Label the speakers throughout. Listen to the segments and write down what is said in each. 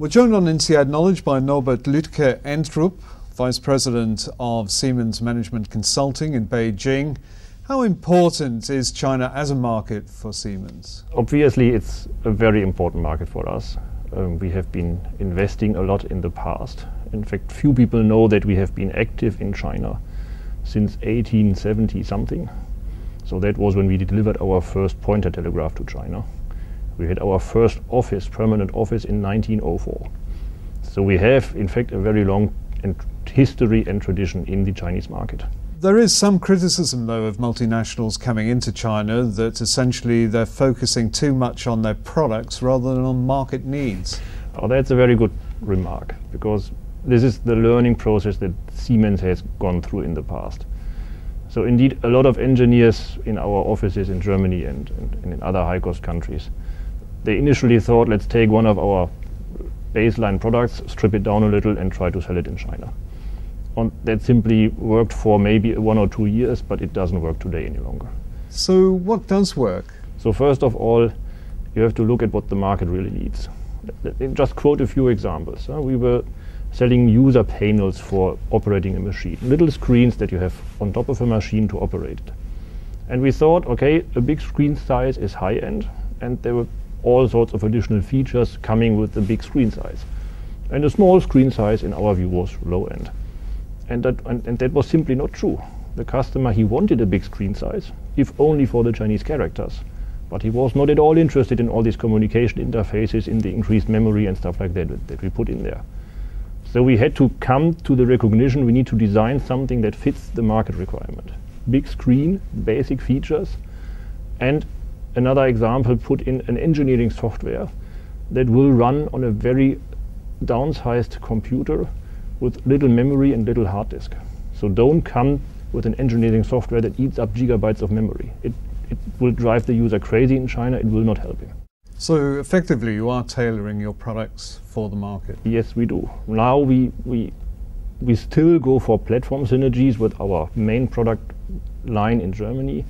Speaker 1: We're joined on INSEAD Knowledge by Norbert Luetke-Entrup, Vice President of Siemens Management Consulting in Beijing. How important is China as a market for Siemens?
Speaker 2: Obviously, it's a very important market for us. We have been investing a lot in the past. In fact, few people know that we have been active in China since 1870 something. So that was when we delivered our first pointer telegraph to China. We had our first office, permanent office, in 1904. So we have, in fact, a very long history and tradition in the Chinese market.
Speaker 1: There is some criticism, though, of multinationals coming into China that essentially they're focusing too much on their products rather than on market needs.
Speaker 2: Oh, that's a very good remark, because this is the learning process that Siemens has gone through in the past. So indeed, a lot of engineers in our offices in Germany and in other high-cost countries, they initially thought, let's take one of our baseline products, strip it down a little and try to sell it in China. And that simply worked for maybe 1 or 2 years, but it doesn't work today any longer.
Speaker 1: So what does work?
Speaker 2: So first of all, you have to look at what the market really needs. Let me just quote a few examples. We were selling user panels for operating a machine, little screens that you have on top of a machine to operate it. And we thought, okay, a big screen size is high-end, and there were all sorts of additional features coming with the big screen size. And a small screen size, in our view, was low-end. And that was simply not true. The customer, he wanted a big screen size, if only for the Chinese characters. But he was not at all interested in all these communication interfaces, in the increased memory and stuff like that we put in there. So we had to come to the recognition we need to design something that fits the market requirement. Big screen, basic features, and another example, put in an engineering software that will run on a very downsized computer with little memory and little hard disk. So don't come with an engineering software that eats up gigabytes of memory. It will drive the user crazy in China, it will not help him.
Speaker 1: So effectively you are tailoring your products for the market?
Speaker 2: Yes, we do. Now we still go for platform synergies with our main product line in Germany,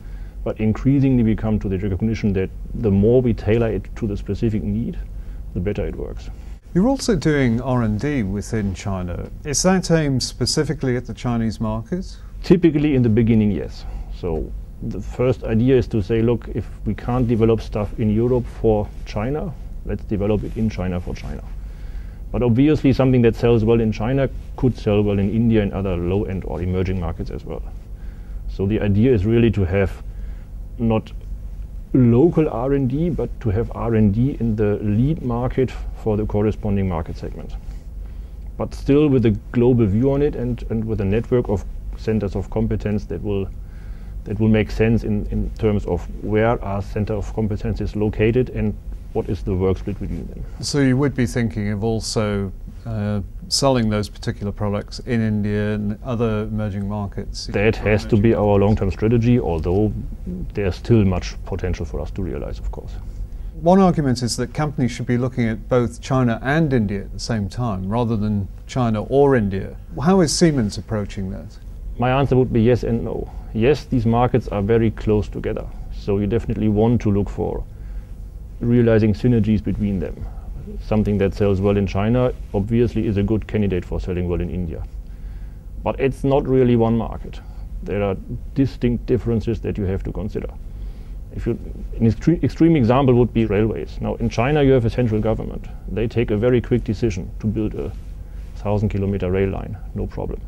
Speaker 2: but increasingly we come to the recognition that the more we tailor it to the specific need, the better it works.
Speaker 1: You're also doing R&D within China. Is that aimed specifically at the Chinese market?
Speaker 2: Typically in the beginning, yes. So the first idea is to say, look, if we can't develop stuff in Europe for China, let's develop it in China for China. But obviously something that sells well in China could sell well in India and other low-end or emerging markets as well. So the idea is really to have not local R&D, but to have R&D in the lead market for the corresponding market segment. But still with a global view on it and with a network of centers of competence that will make sense in terms of where our center of competence is located and what is the work split between them.
Speaker 1: So you would be thinking of also selling those particular products in India and other emerging markets?
Speaker 2: That has to be our long-term strategy, although there's still much potential for us to realize, of course.
Speaker 1: One argument is that companies should be looking at both China and India at the same time, rather than China or India. How is Siemens approaching that?
Speaker 2: My answer would be yes and no. Yes, these markets are very close together, so you definitely want to look for realizing synergies between them. Something that sells well in China obviously is a good candidate for selling well in India. But it's not really one market. There are distinct differences that you have to consider. An extreme example would be railways. Now in China you have a central government. They take a very quick decision to build a 1,000-kilometer rail line, no problem.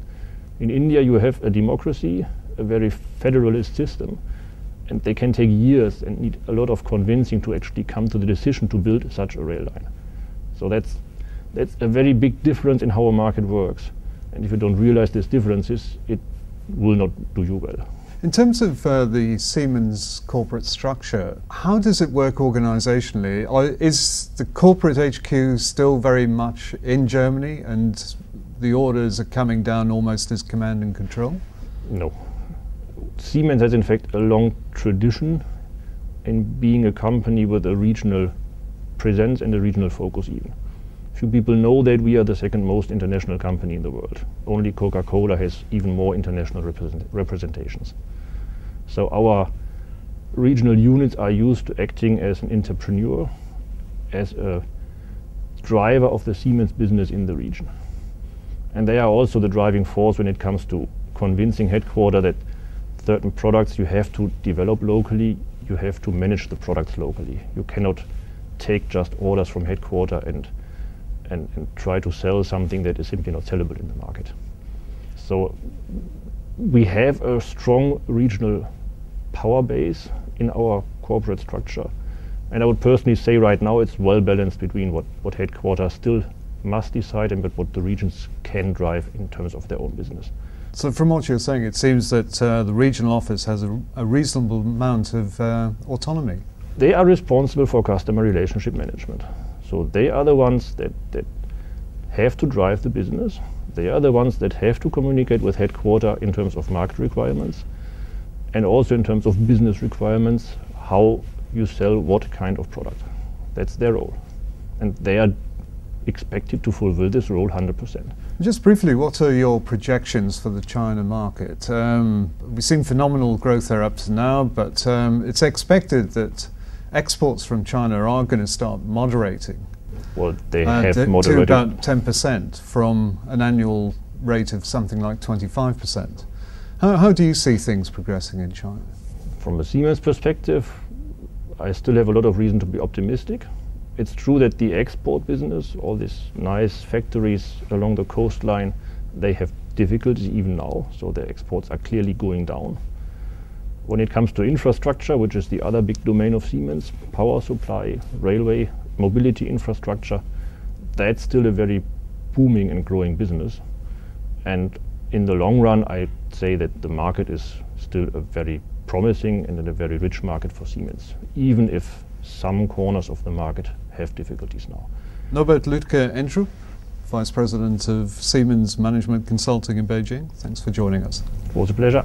Speaker 2: In India you have a democracy, a very federalist system, and they can take years and need a lot of convincing to actually come to the decision to build such a rail line. So that's a very big difference in how a market works. And if you don't realize these differences, it will not do you well.
Speaker 1: In terms of the Siemens corporate structure, how does it work organizationally? Is the corporate HQ still very much in Germany and the orders are coming down almost as command and control?
Speaker 2: No. Siemens has in fact a long tradition in being a company with a regional presence and a regional focus even. Few people know that we are the second most international company in the world. Only Coca-Cola has even more international representations. So our regional units are used to acting as an entrepreneur, as a driver of the Siemens business in the region. And they are also the driving force when it comes to convincing headquarters that certain products you have to develop locally, you have to manage the products locally. You cannot take just orders from headquarters and try to sell something that is simply not sellable in the market. So we have a strong regional power base in our corporate structure. And I would personally say right now it's well balanced between what headquarters still must decide and what the regions can drive in terms of their own business.
Speaker 1: So from what you're saying, it seems that the regional office has a reasonable amount of autonomy.
Speaker 2: They are responsible for customer relationship management. So they are the ones that have to drive the business. They are the ones that have to communicate with headquarters in terms of market requirements and also in terms of business requirements, how you sell what kind of product. That's their role. And they are expected to fulfill this role 100%.
Speaker 1: Just briefly, what are your projections for the China market? We've seen phenomenal growth there up to now, but it's expected that exports from China are going to start moderating.
Speaker 2: Well, they have moderated
Speaker 1: to about 10% from an annual rate of something like 25%. How do you see things progressing in China?
Speaker 2: From a Siemens perspective, I still have a lot of reason to be optimistic. It's true that the export business, all these nice factories along the coastline, they have difficulties even now, so their exports are clearly going down. When it comes to infrastructure, which is the other big domain of Siemens, power supply, railway, mobility infrastructure, that's still a very booming and growing business. And in the long run, I'd say that the market is still a very promising and a very rich market for Siemens, even if some corners of the market have difficulties now.
Speaker 1: Norbert Luetke-Entrup, Vice President of Siemens Management Consulting in Beijing, thanks for joining us.
Speaker 2: It was a pleasure.